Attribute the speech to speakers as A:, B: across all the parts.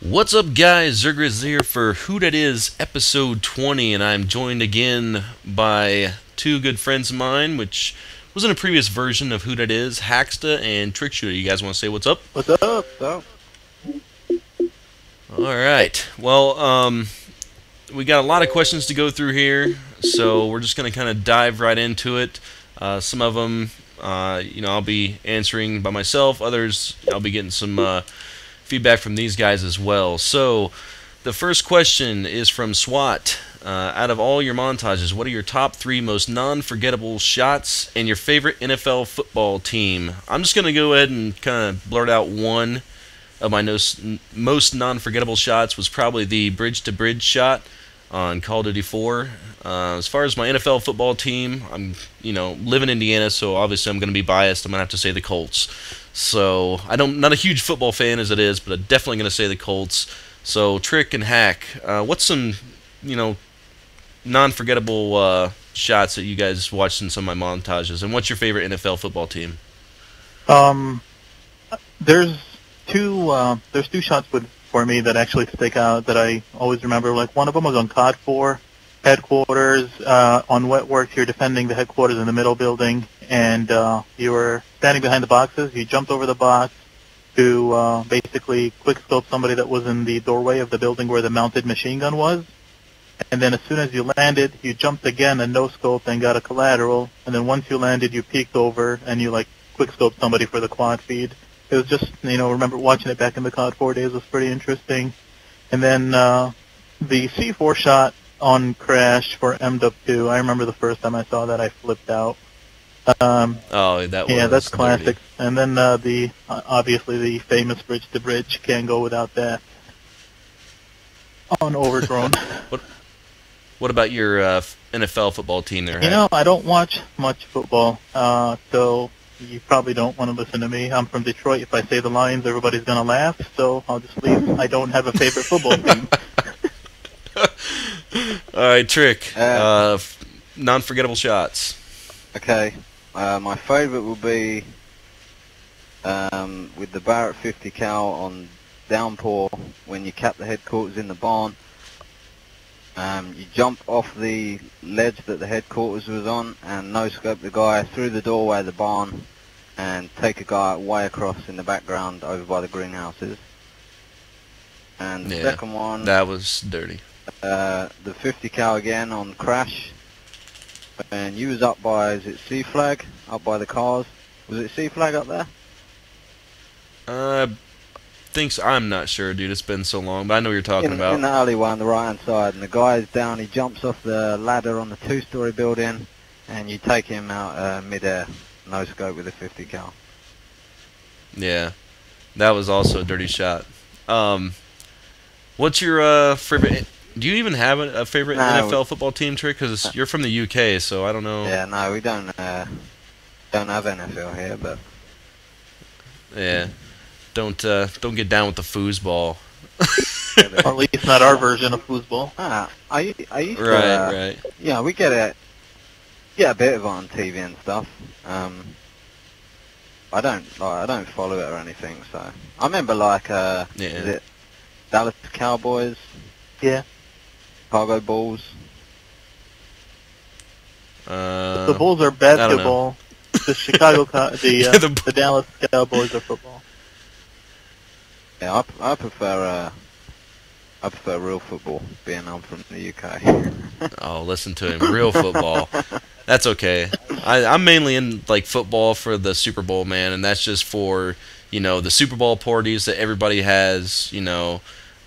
A: What's up, guys? zzirGrizz here for Who Dat Is episode 20, and I'm joined again by two good friends of mine, which was in a previous version of Who Dat Is, Haxxta and Trickshooter. You guys want to say what's up?
B: What's up?
A: Alright, well, we got a lot of questions to go through here, so we're just going to kind of dive right into it. Some of them, I'll be answering by myself. Others, I'll be getting some feedback from these guys as well. So, the first question is from SWAT. Out of all your montages, what are your top 3 most non-forgettable shots and your favorite NFL football team? I'm just going to go ahead and kind of blurt out one of my most non-forgettable shots was probably the bridge-to-bridge shot on Call of Duty 4. As far as my NFL football team, I'm live in Indiana, so obviously I'm going to be biased. I'm going to have to say the Colts. So not a huge football fan as it is, but I'm definitely going to say the Colts. So Trick and Hack, what's some non-forgettable shots that you guys watched in some of my montages, and what's your favorite NFL football team?
B: There's two shots for me that actually stick out that I always remember. Like, one of them was on COD 4 headquarters. On Wetworks, you're defending the headquarters in the middle building, and you were standing behind the boxes. You jumped over the box to basically quickscope somebody that was in the doorway of the building where the mounted machine gun was. And then as soon as you landed, you jumped again and no-scoped and got a collateral. And then once you landed, you peeked over and you quickscoped somebody for the quad feed. It was just, remember watching it back in the COD 4 days was pretty interesting. And then the C4 shot on Crash for MW2, I remember the first time I saw that, I flipped out. That's classic.
A: Dirty.
B: And then obviously the famous bridge-to-bridge, can't go without that. On Overgrown.
A: What about your NFL football team there?
B: I don't watch much football, so you probably don't want to listen to me. I'm from Detroit. If I say the Lions, everybody's going to laugh, so I'll just leave. I don't have a favorite football team.
A: Alright, Trick. Non-forgettable shots.
C: Okay. My favorite will be with the Barrett 50 cal on Downpour when you cap the headquarters in the barn. You jump off the ledge that the headquarters was on and no-scope the guy through the doorway of the barn and take a guy way across in the background over by the greenhouses. And the second one...
A: That was dirty.
C: The 50 cal again on Crash. And you was up by, is it C-Flag? Up by the cars? Was it C-Flag up there?
A: I'm not sure, dude. It's been so long, but I know what you're talking about.
C: In the alleyway on the right-hand side, and the guy's down, he jumps off the ladder on the 2-story building, and you take him out mid-air, no-scope with a 50 cal.
A: Yeah, that was also a dirty shot. What's your favorite... Do you even have a favorite NFL football team, Trick? Because you're from the UK, so I don't know.
C: Yeah, no, we don't have NFL here, but...
A: Yeah. Don't get down with the foosball.
B: Or at least not our version of foosball.
C: I used to,
A: right.
C: Yeah, we get a bit of it on TV and stuff. I don't follow it or anything. So I remember is it Dallas Cowboys?
B: Yeah.
C: Chicago Bulls.
B: The Bulls are basketball. The the Dallas Cowboys are football.
C: Yeah, I prefer real football, being I'm from the UK.
A: Oh, listen to him, real football. That's okay. I'm mainly in football for the Super Bowl, man, and that's just for the Super Bowl parties that everybody has.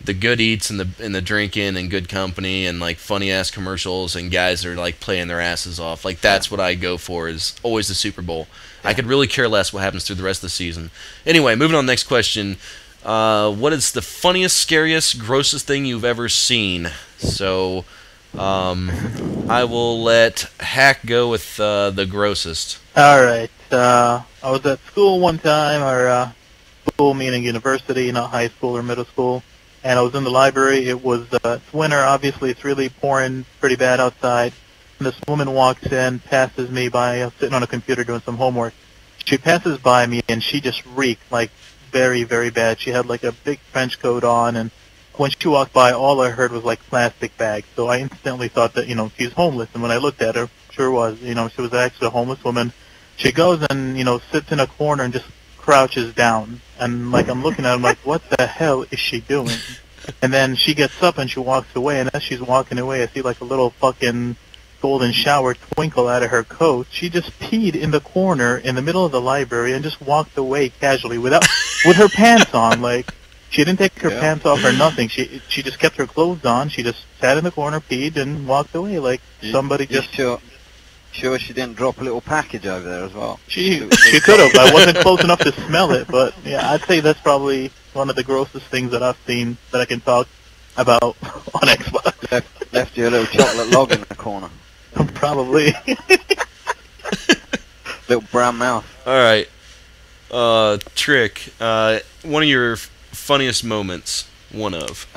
A: The good eats and the drinking and good company and funny ass commercials and guys that are playing their asses off. That's what I go for, is always the Super Bowl. Yeah. I could really care less what happens through the rest of the season. Anyway, moving on to the next question. What is the funniest, scariest, grossest thing you've ever seen? So, I will let Hack go with the grossest.
B: Alright, I was at school one time, or school meaning university, not high school or middle school, and I was in the library. It was it's winter, obviously it's really pouring pretty bad outside, and this woman walks in, passes me by, I was sitting on a computer doing some homework. She passes by me, and she just reeked very, very bad. She had a big trench coat on, and when she walked by, all I heard was like plastic bags. So I instantly thought that, she's homeless. And when I looked at her, sure was, she was actually a homeless woman. She goes and, sits in a corner and just crouches down. And like I'm looking at her, I'm like, what the hell is she doing? And then she gets up and she walks away. And as she's walking away, I see like a little fucking golden shower twinkle out of her coat. She just peed in the corner in the middle of the library and just walked away casually with her pants on. Like, she didn't take her pants off or nothing. She just kept her clothes on. She just sat in the corner, peed, and walked away. Like somebody just...
C: Sure she didn't drop a little package over there as well?
B: She could have. I wasn't close enough to smell it, but yeah, I'd say that's probably one of the grossest things that I've seen that I can talk about on Xbox.
C: Left you a little chocolate log in the corner.
B: Probably.
C: Little brown mouth.
A: Alright. Trick, one of your funniest moments. One of.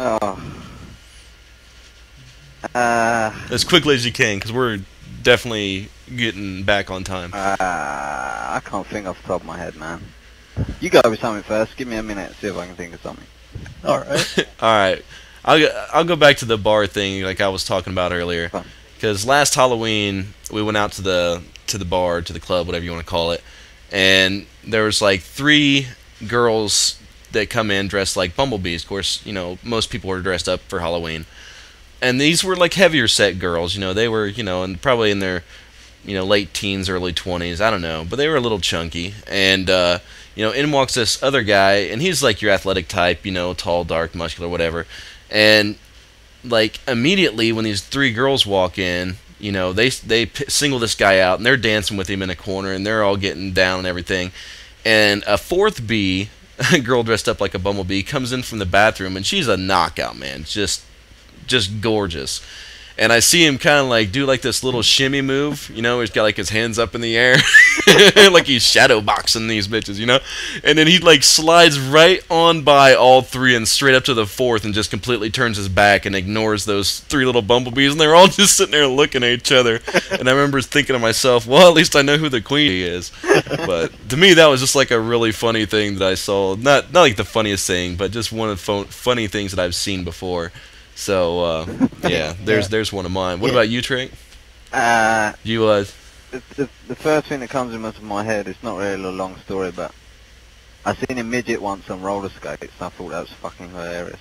A: As quickly as you can, because we're definitely getting back on time.
C: I can't think off the top of my head, man. You go with something first. Give me a minute to see if I can think of something.
B: Alright.
A: Alright. I'll go back to the bar thing like I was talking about earlier. Because last Halloween, we went out to the bar, to the club, whatever you want to call it, and there was like 3 girls that come in dressed like bumblebees. Of course, most people were dressed up for Halloween. And these were like heavier set girls, they were, and probably in their, late teens, early 20s, I don't know, but they were a little chunky. And, in walks this other guy, and he's like your athletic type, tall, dark, muscular, whatever. And like immediately when these 3 girls walk in, they single this guy out, and they're dancing with him in a corner, and they're all getting down and everything. And a 4th bee, a girl dressed up like a bumblebee, comes in from the bathroom, and she's a knockout, man, just gorgeous. And I see him kind of like do like this little shimmy move, he's got like his hands up in the air, like he's shadow boxing these bitches, and then he like slides right on by all 3 and straight up to the 4th and just completely turns his back and ignores those 3 little bumblebees, and they're all just sitting there looking at each other. And I remember thinking to myself, well, at least I know who the queen is. But to me, that was just like a really funny thing that I saw. Not like the funniest thing, but just one of the funny things that I've seen before. So, yeah, there's one of mine. What about you, Trick? The
C: first thing that comes into my head, it's not really a long story, but I seen a midget once on roller skates, and I thought that was fucking hilarious.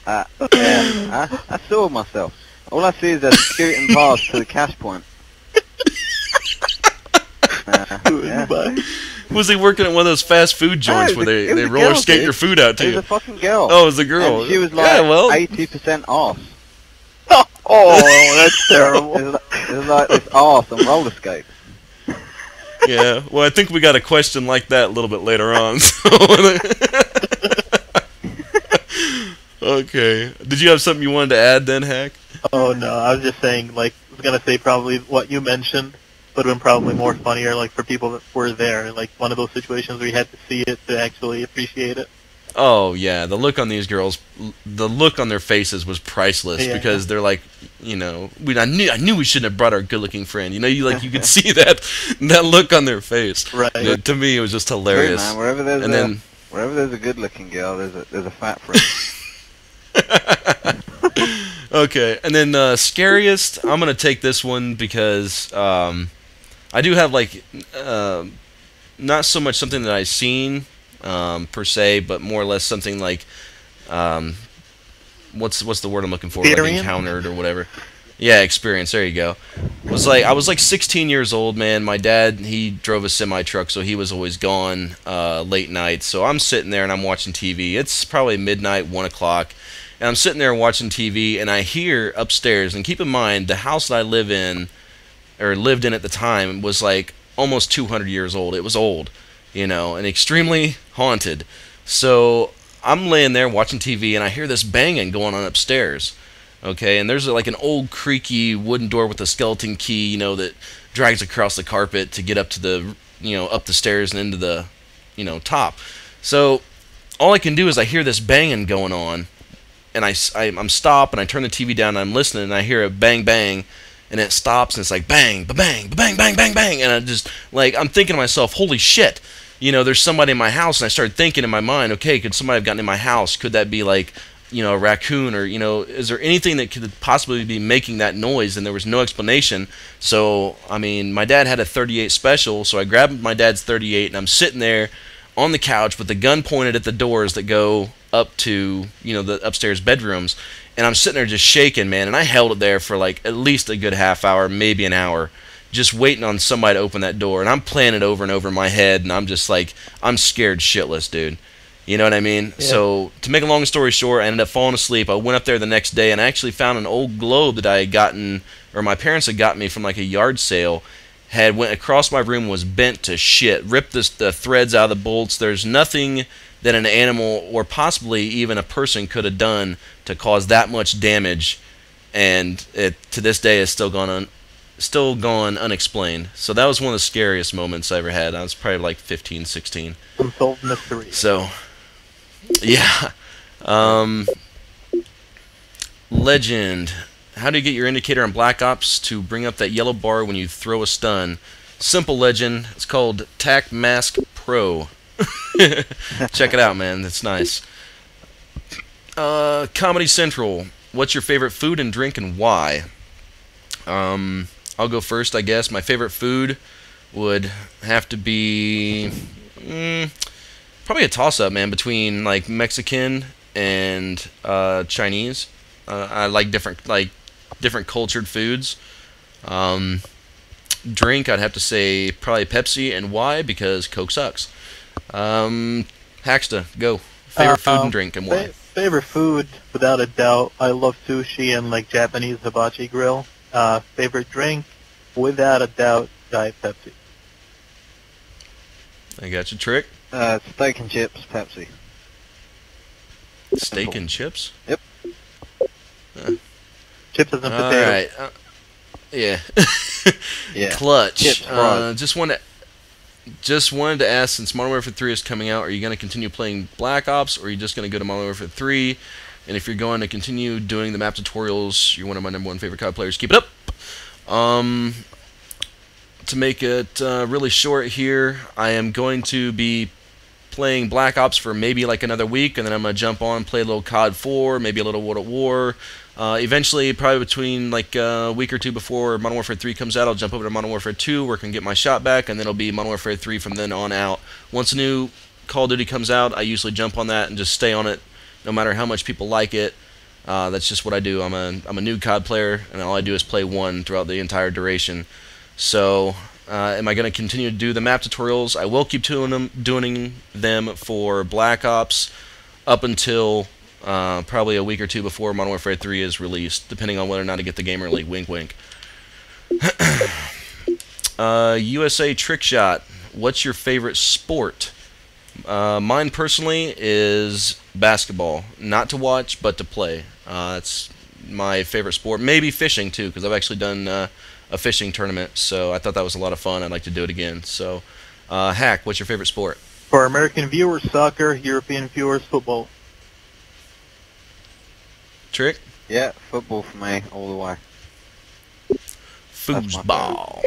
C: I saw myself. All I see is a scooting past to the cash point.
A: Was he working at one of those fast food joints where they roller skate your food out to you?
C: It was a fucking girl.
A: Oh, it was a girl.
C: And she was like 80% off.
B: Oh, that's terrible.
C: It was like this arse on roller skates.
A: Yeah, well, I think we got a question like that a little bit later on. Okay. Did you have something you wanted to add then, Hack?
B: Oh, no, I was just saying, like, I was going to say probably what you mentioned would have been probably more funnier, like, for people that were there. Like, one of those situations where you had to see it to actually appreciate it.
A: Oh, yeah, the look on these girls, the look on their faces was priceless, because they're like, I knew we shouldn't have brought our good-looking friend. You could see that look on their face.
B: Right.
A: To me, it was just hilarious.
C: Hey, man, wherever there's a good-looking girl, there's a fat friend.
A: Okay, and then scariest, I'm going to take this one because I do have, like, not so much something that I've seen, per se, but more or less something like, what's the word I'm looking for? Like encountered or whatever. Yeah, experience, there you go. I was like 16 years old, man. My dad, he drove a semi-truck, so he was always gone late nights. So I'm sitting there and I'm watching TV. It's probably midnight, 1 o'clock. And I'm sitting there watching TV, and I hear upstairs, and keep in mind, the house that I lived in at the time, was like almost 200 years old. It was old, and extremely haunted. So I'm laying there watching TV, and I hear this banging going on upstairs. Okay, and there's like an old creaky wooden door with a skeleton key, that drags across the carpet to get up to the, up the stairs and into the, top. So all I can do is I hear this banging going on. And I'm stopped, and I turn the TV down, and I'm listening, and I hear a bang, bang, and it stops, and it's like bang, ba-bang, ba-bang, bang, bang, bang, and I just, like, I'm thinking to myself, holy shit, there's somebody in my house, and I started thinking in my mind, okay, could somebody have gotten in my house? Could that be like, a raccoon, or is there anything that could possibly be making that noise? And there was no explanation. So I mean, my dad had a 38 special, so I grabbed my dad's 38, and I'm sitting there on the couch with the gun pointed at the doors that go up to the upstairs bedrooms, and I'm sitting there just shaking, man. And I held it there for like at least a good half hour, maybe an hour, just waiting on somebody to open that door. And I'm playing it over and over in my head, and I'm just like, I'm scared shitless, dude. You know what I mean?
B: Yeah.
A: So, to make a long story short, I ended up falling asleep. I went up there the next day, and I actually found an old globe that I had gotten, or my parents had gotten me from like a yard sale. Had went across my room, was bent to shit, ripped the threads out of the bolts. There's nothing that an animal or possibly even a person could have done to cause that much damage, and it to this day is still gone unexplained. So that was one of the scariest moments I ever had. I was probably like 15, 16.
B: Unsolved mystery.
A: So, yeah. Legend. How do you get your indicator on Black Ops to bring up that yellow bar when you throw a stun? Simple, Legend. It's called Tac Mask Pro. Check it out, man. It's nice. Comedy Central. What's your favorite food and drink, and why? I'll go first, I guess. My favorite food would have to be probably a toss-up, man, between like Mexican and Chinese. I like different cultured foods. Drink, I'd have to say probably Pepsi, and why? Because Coke sucks. Haxxta, go. Favorite food and drink, and why?
B: Favorite food, without a doubt, I love sushi and like Japanese hibachi grill. Favorite drink, without a doubt, Diet Pepsi.
A: I got you. Trick?
C: Steak and chips, Pepsi.
A: Steak and chips?
C: Yep.
B: Chips and potatoes.
A: Alright. Yeah.
C: Yeah.
A: Clutch.
C: Chips, fries.
A: Just wanted to ask, since Modern Warfare 3 is coming out, are you going to continue playing Black Ops, or are you just going to go to Modern Warfare 3? And if you're going to continue doing the map tutorials, you're one of my #1 favorite COD players. Keep it up! To make it really short here, I am going to be playing Black Ops for maybe like another week, and then I'm going to jump on, play a little COD 4, maybe a little World at War. Eventually, probably between like a week or two before Modern Warfare 3 comes out, I'll jump over to Modern Warfare 2, where I can get my shot back, and then it'll be Modern Warfare 3 from then on out. Once a new Call of Duty comes out, I usually jump on that and just stay on it, no matter how much people like it. That's just what I do. I'm a new COD player, and all I do is play one throughout the entire duration. So, am I going to continue to do the map tutorials? I will keep doing them for Black Ops up until probably a week or two before Modern Warfare 3 is released, depending on whether or not I get the game early. Wink, wink. USA Trickshot. What's your favorite sport? Mine personally is basketball. Not to watch, but to play. It's my favorite sport. Maybe fishing too, because I've actually done a fishing tournament, so I thought that was a lot of fun. I'd like to do it again. So, Hack, what's your favorite sport?
B: For American viewers, soccer. European viewers, football.
A: Trick?
C: Yeah, football for me, all the way.
A: Foosball.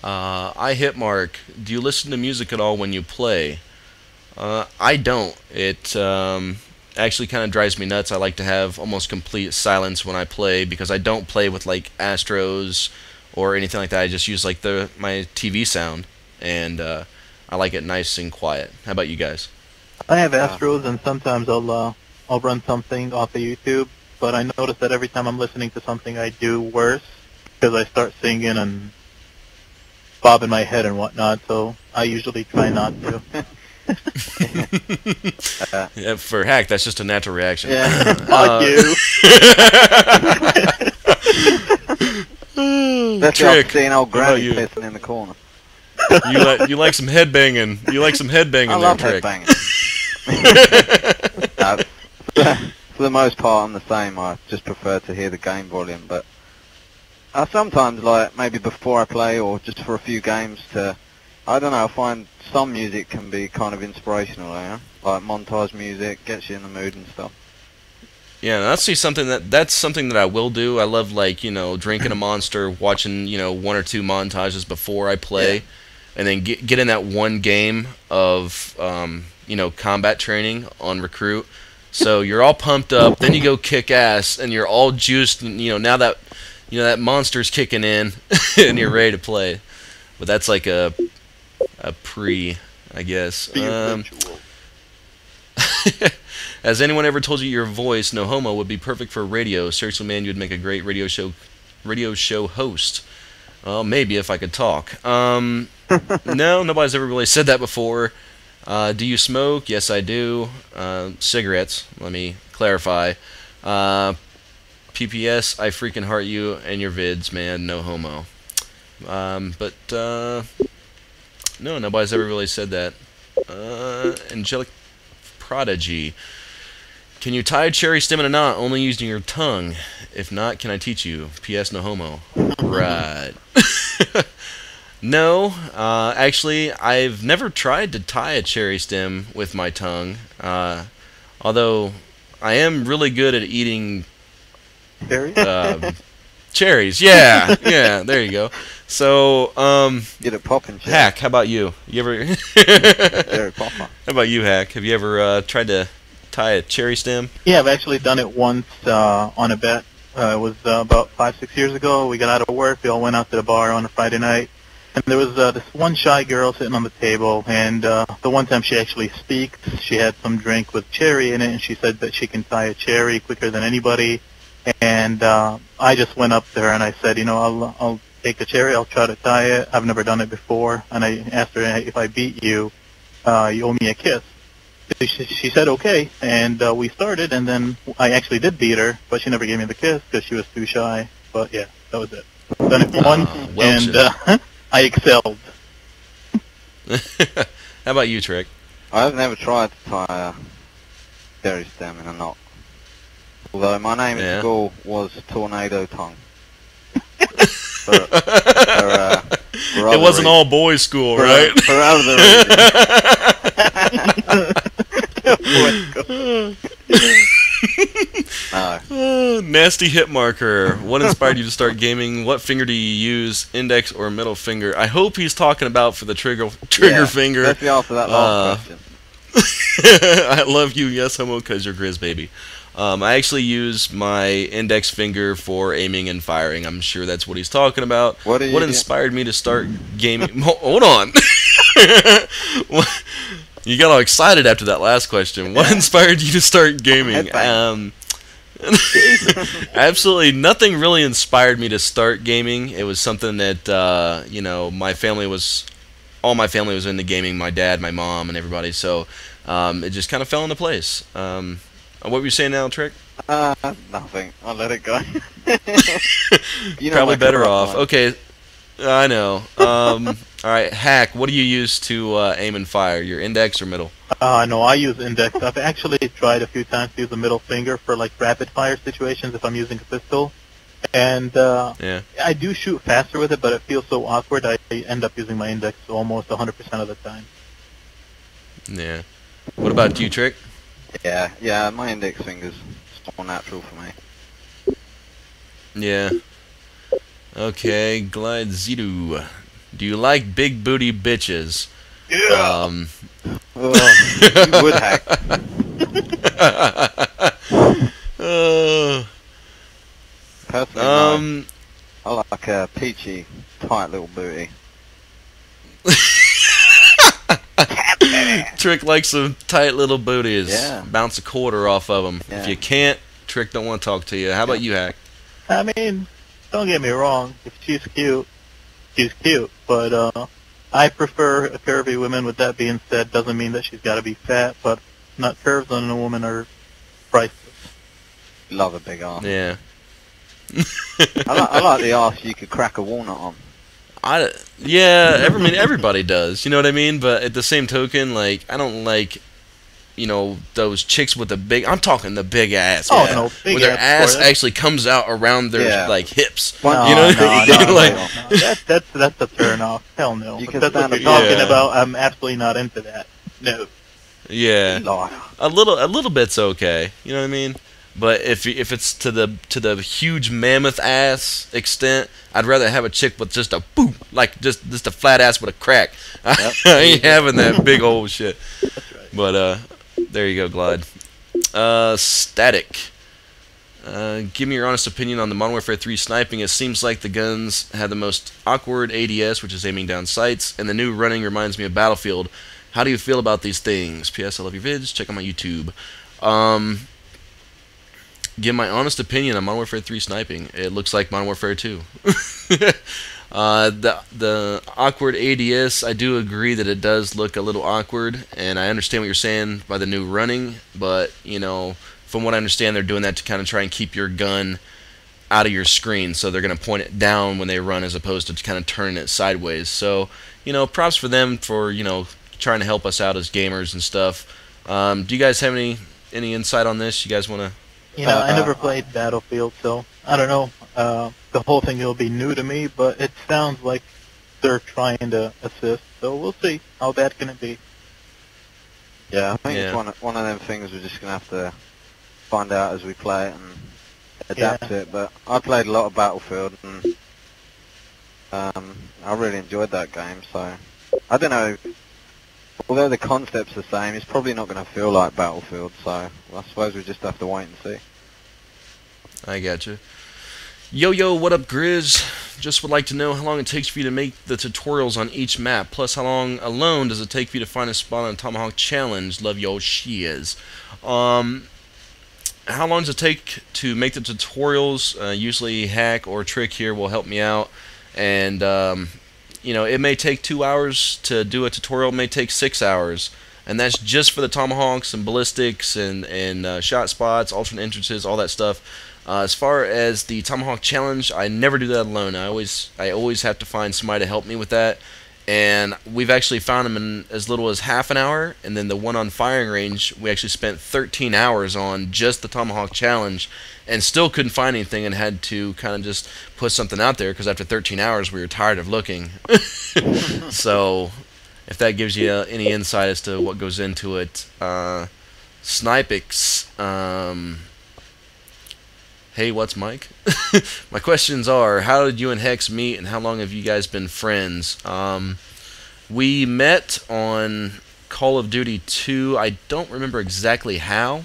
A: I hit Mark. Do you listen to music at all when you play? I don't. It actually kind of drives me nuts. I like to have almost complete silence when I play, because I don't play with like Astros or anything like that. I just use like my TV sound, and I like it nice and quiet. How about you guys?
B: I have Astros, and sometimes I'll run something off of YouTube, but I notice that every time I'm listening to something, I do worse, because I start singing and bobbing my head and whatnot, so I usually try not to.
A: Yeah, for Hack, that's just a natural reaction.
B: Yeah, fuck you.
C: That's
A: Trick.
C: seeing old
A: What about
C: granny
A: you?
C: pissing in the corner.
A: You like some headbanging. You like some headbanging
C: I
A: there,
C: love
A: Trick.
C: headbanging. For the most part, I'm the same. I just prefer to hear the game volume, but I sometimes, like, maybe before I play or just for a few games I don't know, I find some music can be kind of inspirational, you know? Like montage music, gets you in the mood and stuff.
A: Yeah, that's something that I will do. I love, like, drinking a Monster, watching, 1 or 2 montages before I play. and then get in that one game of combat training on recruit. So you're all pumped up, then you go kick ass, and you're all juiced. And, now that that monster's kicking in, and you're ready to play. But that's like a pre, I guess. Has anyone ever told you your voice, no homo, would be perfect for radio? Seriously, man, you'd make a great radio show host. Well, maybe if I could talk. No, nobody's ever really said that before. Do you smoke? Yes, I do. Cigarettes, let me clarify. PPS, I freaking heart you and your vids, man, no homo. But no, nobody's ever really said that. Angelic Prodigy. Can you tie a cherry stem in a knot only using your tongue? If not, can I teach you? P.S. No homo. Right. No, actually, I've never tried to tie a cherry stem with my tongue. Although I am really good at eating cherries. Yeah, yeah. There you go. So,
C: get it popping.
A: Hack, how about you? You ever?
C: Cherry popper.
A: How about you, Hack? Have you ever tried to tie a cherry stem?
B: Yeah, I've actually done it once on a bet. It was about 5-6 years ago. We got out of work. We all went out to the bar on a Friday night. And there was this one shy girl sitting on the table. And the one time she actually speaks, she had some drink with cherry in it. And she said that she can tie a cherry quicker than anybody. And I just went up to her and I said, I'll take the cherry. I'll try to tie it. I've never done it before. And I asked her, if I beat you, you owe me a kiss. She said okay, and we started, and then I actually did beat her, but she never gave me the kiss because she was too shy. But yeah, that was it. Done it once, and I excelled.
A: How about you, Trick?
C: I've never tried to tie a cherry stem in a knot. Although my name at school was Tornado Tongue.
A: It wasn't all boys school, right?
C: For other
A: nasty hit marker. What inspired you to start gaming? What finger do you use, index or middle finger? I hope he's talking about for the trigger finger.
C: Let's be off for that last question.
A: I love you, yes homo, because you're Grizz, baby. I actually use my index finger for aiming and firing. I'm sure that's what he's talking about. What inspired me to start gaming? Hold on. You got all excited after that last question. What inspired you to start gaming? Absolutely nothing really inspired me to start gaming. It was something that all my family was into gaming. My dad, my mom, and everybody. So it just kind of fell into place. What were you saying now, Trick?
C: Nothing. I'll let it go.
A: Probably better off. Okay, I know. All right, Hack, what do you use to aim and fire? Your index or middle?
B: No, I use index. I've actually tried a few times to use the middle finger for like rapid fire situations if I'm using a pistol. And I do shoot faster with it, but it feels so awkward I end up using my index almost 100% of the time.
A: Yeah. What about you, Trick?
C: Yeah, my index finger's more natural for me.
A: Yeah. Okay, Glide Zidu. Do you like big booty bitches?
B: Yeah.
C: You would, Hack. Personally, no. I like a peachy, tight little booty.
A: Trick likes some tight little booties.
B: Yeah.
A: Bounce a quarter off of them.
C: Yeah.
A: If you can't, Trick don't want to talk to you. How about you, Hack?
B: I mean, don't get me wrong. If she's cute, she's cute. But I prefer curvy women. With that being said, doesn't mean that she's got to be fat, but not curves on a woman are priceless.
C: Love a big arm.
A: Yeah.
C: I like the arse you could crack a walnut on.
A: Everybody does. You know what I mean? But at the same token, like, I don't like, those chicks with the big. I'm talking the big ass.
B: Oh, no, big
A: where their ass actually comes out around their like hips.
B: No, that's a turn off. Hell no. If that's what you're talking about, I'm absolutely not into that. No.
A: Yeah. A little bit's okay. You know what I mean? But if it's to the huge mammoth ass extent, I'd rather have a chick with just a boop, like just a flat ass with a crack.
C: Yep.
A: I ain't having that big old shit.
B: That's right.
A: But there you go, Glide. Static. Give me your honest opinion on the Modern Warfare 3 sniping. It seems like the guns have the most awkward ADS, which is aiming down sights, and the new running reminds me of Battlefield. How do you feel about these things? P.S. I love your vids. Check out my YouTube. Give my honest opinion on Modern Warfare 3 sniping. It looks like Modern Warfare 2. The awkward ADS, I do agree that it does look a little awkward, and I understand what you're saying by the new running, but, you know, from what I understand, they're doing that to kind of try and keep your gun out of your screen, so they're going to point it down when they run as opposed to kind of turning it sideways. So, you know, props for them for, you know, trying to help us out as gamers and stuff. Do you guys have any insight on this? You guys want to...
B: You know, I never played Battlefield, so I don't know. The whole thing will be new to me, but it sounds like they're trying to assist. So we'll see. How bad can it be?
C: Yeah, I think it's one of them things we're just gonna have to find out as we play it and adapt to it. But I played a lot of Battlefield, and I really enjoyed that game. So I don't know. Although the concept's the same, it's probably not going to feel like Battlefield, so I suppose we just have to wait and see.
A: I gotcha. Yo, what up, Grizz? Just would like to know how long it takes for you to make the tutorials on each map, plus how long alone does it take for you to find a spot on a Tomahawk Challenge? Love your shiz. How long does it take to make the tutorials? Usually Hack or Trick here will help me out, and you know, it may take 2 hours to do a tutorial, it may take 6 hours, and that's just for the tomahawks and ballistics and shot spots, alternate entrances, all that stuff. As far as the Tomahawk Challenge, I never do that alone. I always have to find somebody to help me with that, and we've actually found them in as little as half an hour, and then the one on firing range, we actually spent 13 hours on just the Tomahawk Challenge, and still couldn't find anything, and had to kind of just put something out there, because after 13 hours we were tired of looking. So, if that gives you any insight as to what goes into it. Snipix, hey, what's Mike? My questions are, how did you and Hex meet, and how long have you guys been friends? We met on Call of Duty 2. I don't remember exactly how,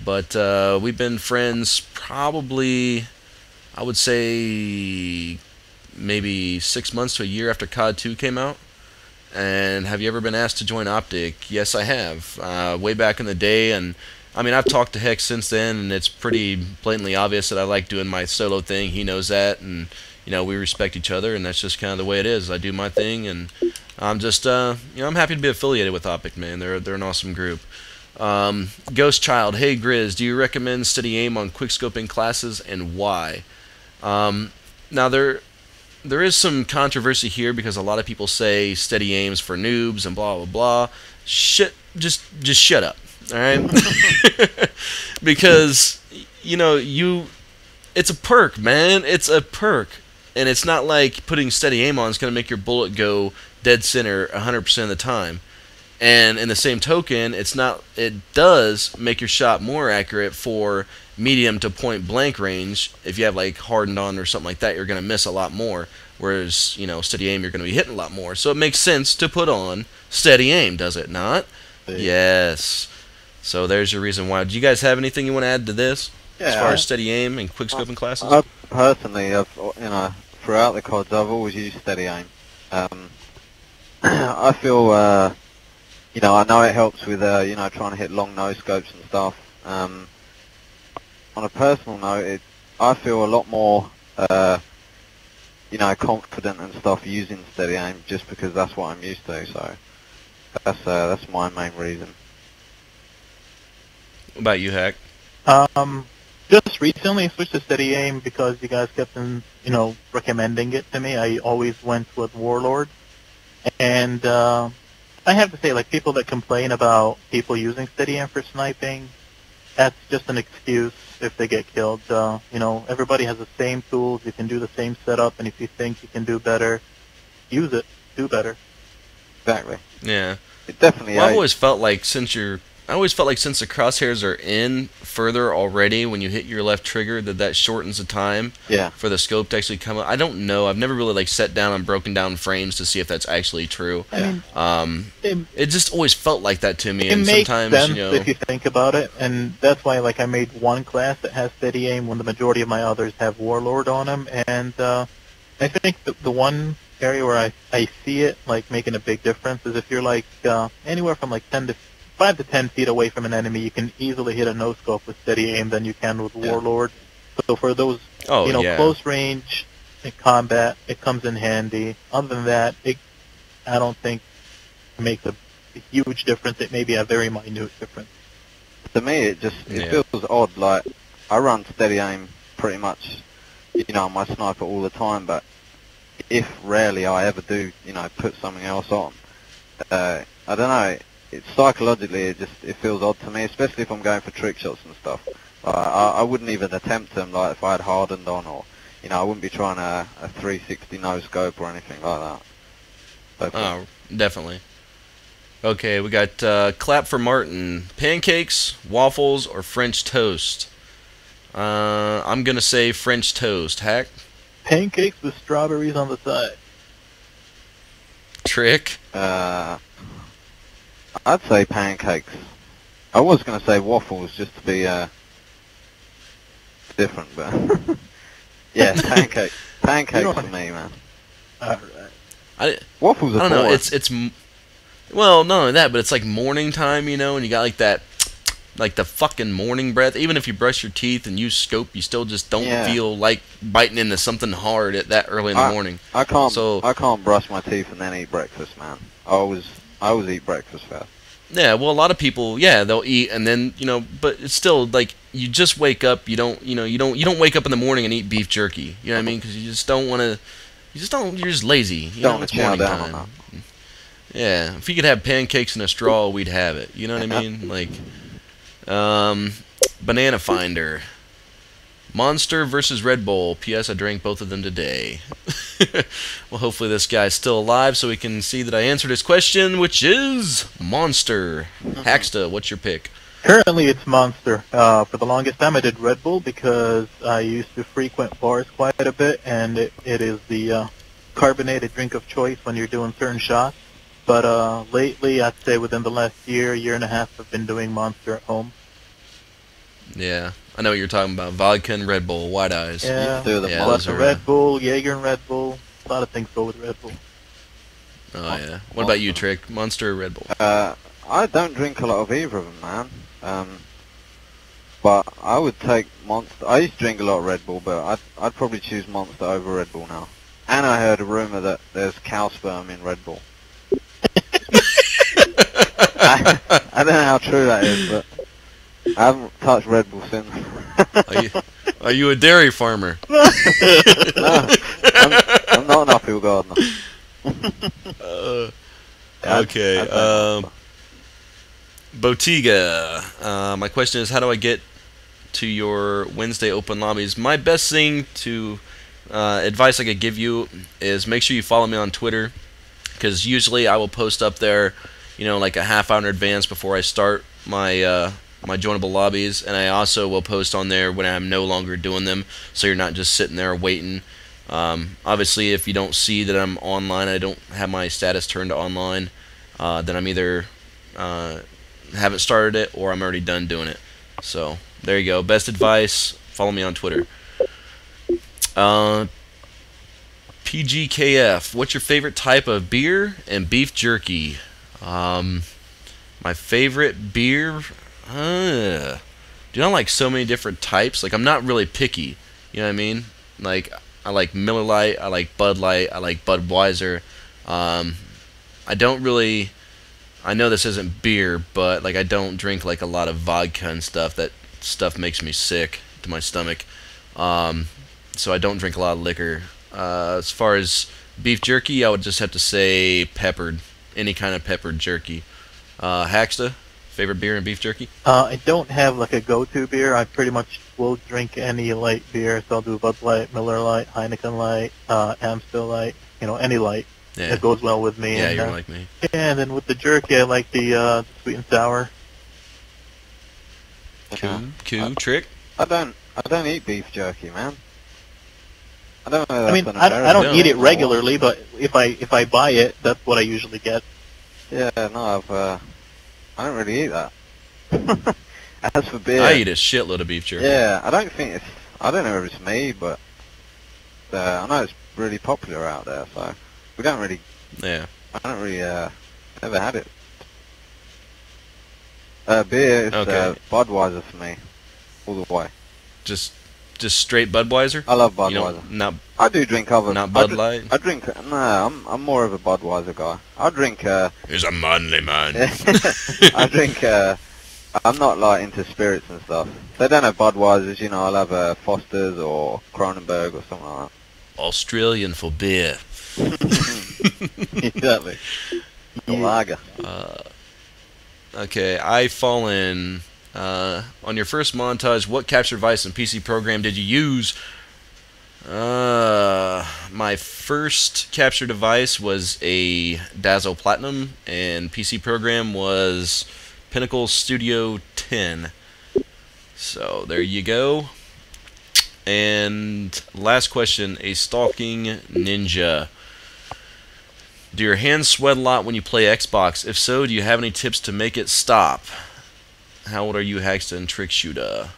A: but we've been friends probably, I would say, maybe 6 months to a year after COD 2 came out. And have you ever been asked to join Optic? Yes, I have. Way back in the day, and I mean, I've talked to Hex since then, and it's pretty blatantly obvious that I like doing my solo thing. He knows that, and, you know, we respect each other, and that's just kind of the way it is. I do my thing, and I'm just, you know, I'm happy to be affiliated with Optic, man. They're an awesome group. Ghost Child, hey Grizz, do you recommend steady aim on quickscoping classes, and why? Now, there is some controversy here, because a lot of people say steady aims for noobs and blah, blah, blah. Shit, just shut up. Alright? Because, you know, it's a perk, man. It's a perk. And it's not like putting steady aim on is going to make your bullet go dead center 100% of the time. And in the same token, it does make your shot more accurate for medium to point blank range. If you have like hardened on or something like that, you're going to miss a lot more. Whereas, you know, steady aim, you're going to be hitting a lot more. So it makes sense to put on steady aim, does it not? Yes. So there's your reason why. Do you guys have anything you want to add to this?
C: Yeah,
A: as far as steady aim and quickscoping classes?
C: I personally, you know, throughout the CODs, I've always used steady aim. I feel, you know, I know it helps with, you know, trying to hit long no scopes and stuff. On a personal note, I feel a lot more, you know, confident and stuff using steady aim, just because that's what I'm used to. So that's my main reason.
A: What about you, Hack?
B: Just recently switched to steady aim because you guys kept on, you know, recommending it to me. I always went with Warlord, and I have to say, like, people that complain about people using steady aim for sniping, that's just an excuse if they get killed. You know, everybody has the same tools. You can do the same setup, and if you think you can do better, use it. Do better.
C: Exactly.
A: Yeah.
C: It definitely.
A: Well, I've always felt like since you're I always felt like since the crosshairs are in further already when you hit your left trigger, that shortens the time for the scope to actually come up. I don't know. I've never really like sat down and broken down frames to see if that's actually true.
B: I mean,
A: it just always felt like that to me.
B: It
A: and
B: makes
A: sometimes,
B: sense
A: you know,
B: if you think about it, and that's why like I made one class that has steady aim when the majority of my others have Warlord on them, and I think the one area where I see it like making a big difference is if you're like anywhere from like 5 to 10 feet away from an enemy, you can easily hit a no-scope with steady aim than you can with Warlord. So for those, close range combat, it comes in handy. Other than that, I don't think it makes a huge difference. It may be a very minute difference.
C: To me, it feels odd. Like, I run steady aim pretty much, on my sniper all the time, but if rarely I ever do, put something else on, I don't know. Psychologically, it feels odd to me, especially if I'm going for trick shots and stuff. I wouldn't even attempt them, like if I had hardened on, or I wouldn't be trying a 360 no scope or anything like that.
A: Oh, definitely. Okay, we got clap for Martin. Pancakes, waffles, or French toast? I'm gonna say French toast. Hack?
B: Pancakes with strawberries on the side.
A: Trick?
C: I'd say pancakes. I was going to say waffles just to be different, but yeah, pancakes. Pancakes for me, man. Waffles are
A: I don't know.
C: boring.
A: It's well, not only that, but it's like morning time, and you got like that, like the fucking morning breath. Even if you brush your teeth and use scope, you still just don't feel like biting into something hard at that early in the morning.
C: I can't brush my teeth and then eat breakfast, man. I always eat breakfast first.
A: Yeah, well, a lot of people, they'll eat and then, but it's still like you just wake up. You don't wake up in the morning and eat beef jerky. You know what I mean? Because you just don't want to. You're just lazy. It's morning time. Yeah, if you could have pancakes in a straw, we'd have it. You know what I mean? Like, Banana Finder. Monster versus Red Bull. P.S. I drank both of them today. Well, hopefully this guy's still alive so we can see that I answered his question, which is Monster. Haxxta, what's your pick?
B: Currently it's Monster. For the longest time I did Red Bull because I used to frequent bars quite a bit, and it is the carbonated drink of choice when you're doing certain shots. But lately, I'd say within the last year and a half, I've been doing Monster at home.
A: Yeah, I know what you're talking about. Vodka and Red Bull, white eyes.
B: Yeah,
A: those are,
B: Red Bull, Jaeger and Red Bull. A lot of things go with Red Bull.
A: Oh, yeah. What about you, Trick? Monster or Red Bull?
C: I don't drink a lot of either of them, man. But I would take Monster. I used to drink a lot of Red Bull, but I'd probably choose Monster over Red Bull now. And I heard a rumor that there's cow sperm in Red Bull. I don't know how true that is, but I haven't touched Red Bull since.
A: Are you a dairy farmer?
C: No, I'm not an uphill gardener.
A: Okay. Botiga. My question is, how do I get to your Wednesday open lobbies? My best thing to advice I could give you is make sure you follow me on Twitter, because usually I will post up there, like a half hour in advance before I start my my joinable lobbies, and I also will post on there when I'm no longer doing them, so you're not just sitting there waiting. Obviously, if you don't see that I'm online, I don't have my status turned to online, then I'm either haven't started it or I'm already done doing it. So there you go. Best advice: follow me on Twitter. PGKF, what's your favorite type of beer and beef jerky? My favorite beer, dude, I like so many different types. Like, I'm not really picky, you know what I mean? Like, I like Miller Lite, I like Bud Light, I like Budweiser. I don't really, I know this isn't beer, but like I don't drink like a lot of vodka and stuff. That stuff makes me sick to my stomach. So I don't drink a lot of liquor. As far as beef jerky, I would just have to say peppered. Any kind of peppered jerky. Haxxta, favorite beer and beef jerky?
B: I don't have like a go-to beer. I pretty much will drink any light beer. So I'll do Bud Light, Miller Light, Heineken Light, Amstel Light. Any light.
A: Yeah.
B: That goes well with me.
A: Yeah,
B: and,
A: you're like me.
B: Yeah, and then with the jerky, I like the sweet and sour.
A: Cool. Trick?
C: I don't eat beef jerky, man. I don't know.
B: I mean, I don't eat it regularly, but if I buy it, that's what I usually get.
C: Yeah, no, I don't really eat that. As for beer,
A: I eat a shitload of beef jerky.
C: yeah, I don't know if it's me, but I know it's really popular out there, so we don't really,
A: Yeah.
C: I don't really, never had it. Beer is
A: Okay.
C: Budweiser for me, all the way.
A: Just straight Budweiser?
C: I love
A: You
C: Budweiser.
A: don't, not
C: I do drink other.
A: not Bud Light?
C: I drink. No, I'm more of a Budweiser guy. I drink.
A: He's a manly man.
C: I drink. I'm not like into spirits and stuff. They don't have Budweisers, you know. I'll have Foster's or Kronenberg or something like
A: Australian for beer.
C: that. Exactly. A lager.
A: Okay, I fall in. On your first montage, what capture device and PC program did you use? My first capture device was a Dazzle Platinum, and PC program was Pinnacle Studio 10. So there you go. And last question, a stalking ninja. Do your hands sweat a lot when you play Xbox? If so, do you have any tips to make it stop? How old are you, Haxxta and Trickshooter?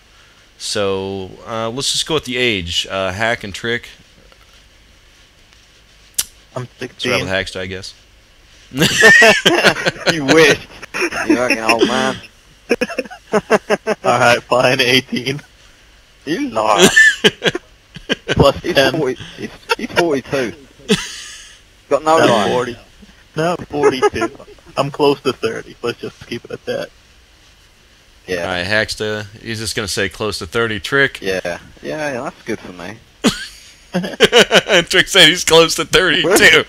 A: So, let's just go with the age. Hack and Trick.
B: I'm
A: Let's start
B: 16.
A: with Haxxta, I guess.
C: You wish. You fucking old man.
B: Alright, fine, 18.
C: You liar.
B: Plus
C: He's
B: 10.
C: 40, he's 42. Got no
B: No,
C: life.
B: 40. No, 42. I'm close to 30. Let's just keep it at that.
C: Yeah.
A: Alright, Haxxta. He's just going to say close to 30. Trick.
C: Yeah. Yeah, that's good for me.
A: Trick said he's close to 30, too.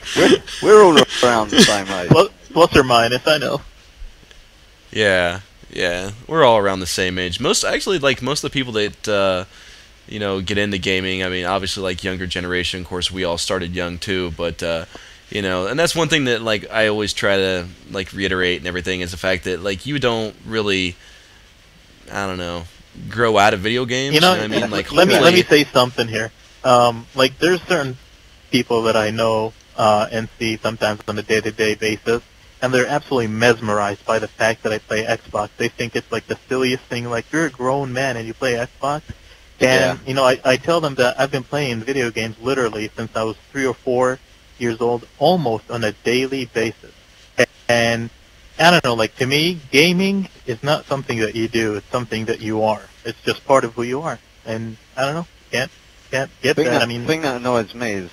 C: We're all around the same age.
B: Plus or minus, I know.
A: Yeah. We're all around the same age. Most of the people that, get into gaming, I mean, obviously, like, younger generation, of course, we all started young, too, but, and that's one thing that, like, I always try to, like, reiterate and everything is the fact that, like, you don't really, I don't know, grow out of video games.
B: You know,
A: I mean, like,
B: let me
A: hopefully-
B: say something here. Like, there's certain people that I know and see sometimes on a day-to-day basis, and they're absolutely mesmerized by the fact that I play Xbox. They think it's like the silliest thing. Like, you're a grown man and you play Xbox. And, I tell them that I've been playing video games literally since I was 3 or 4 years old, almost on a daily basis. And I don't know, like, to me, gaming is not something that you do. It's something that you are. It's just part of who you are. And I don't know, can't get that. I mean,
C: the thing that annoys me is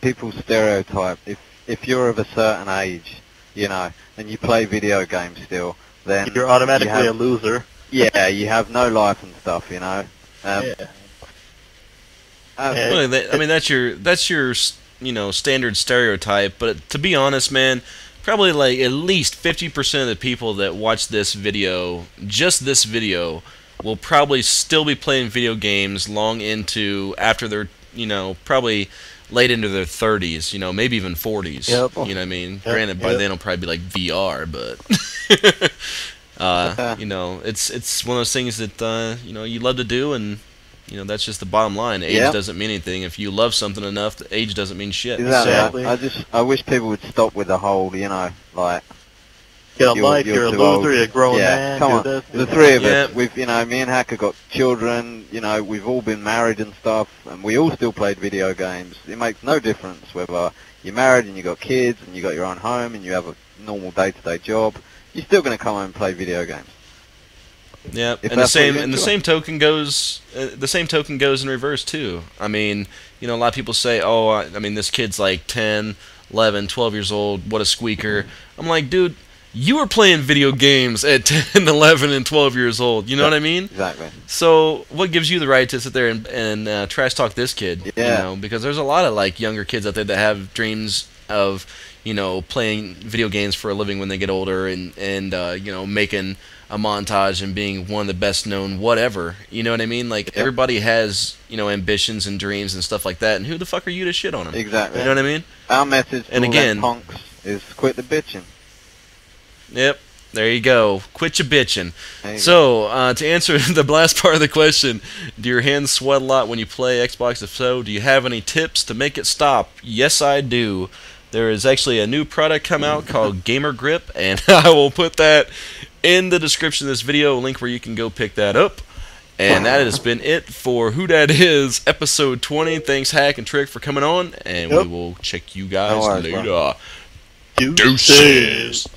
C: people stereotype. If you're of a certain age, and you play video games still, then
B: you're automatically
C: you
B: a loser.
C: Yeah, you have no life and stuff,
B: Yeah.
A: Well, I mean, that's your standard stereotype. But to be honest, man, probably like at least 50% of the people that watch this video, just this video, will probably still be playing video games long into after they're probably late into their 30s, maybe even 40s.
B: Yep.
A: You know what I mean?
B: Yep,
A: Granted, by
B: yep.
A: then it'll probably be like VR, but it's one of those things that you love to do, and that's just the bottom line. Age
C: Yeah.
A: doesn't mean anything. If you love something enough, the age doesn't mean shit.
C: Exactly.
B: Exactly.
C: I wish people would stop with the whole, like.
B: Get a life, you're a
C: too
B: loser,
C: old.
B: you're a grown
C: Yeah,
B: man,
C: come
B: do
C: on.
B: this, do
C: The
B: that.
C: three of
A: Yeah.
C: us, we've, me and Hacker got children, we've all been married and stuff, and we all still played video games. It makes no difference whether you're married and you got kids and you got your own home and you have a normal day-to-day job. You're still going to come home and play video games.
A: Yeah,
C: If
A: and
C: that's what you
A: the
C: enjoy.
A: same token goes in reverse too. I mean, a lot of people say, "Oh, I mean, this kid's like 10, 11, 12 years old. What a squeaker." I'm like, dude, you were playing video games at 10, 11, and 12 years old. You know what I mean?
C: Exactly.
A: So, what gives you the right to sit there and trash talk this kid?
C: Yeah.
A: Because there's a lot of like younger kids out there that have dreams of playing video games for a living when they get older, and making a montage and being one of the best known whatever. You know what I mean? Like,
C: Yep.
A: everybody has ambitions and dreams and stuff like that. And who the fuck are you to shit on them?
C: Exactly.
A: You know what I mean?
C: Our message to
A: And
C: all
A: again-
C: them punks is quit the bitching.
A: Yep. There you go. Quit your bitching.
C: There you
A: So, to answer the last part of the question, do your hands sweat a lot when you play Xbox? If so, do you have any tips to make it stop? Yes, I do. There is actually a new product come out called Gamer Grip, and I will put that in the description of this video, a link where you can go pick that up. And that has been it for Who Dat Is, episode 20. Thanks, Hack and Trick, for coming on, and we will check you guys
C: No worries,
A: later.
C: bro.
B: Deuces.
A: Deuces.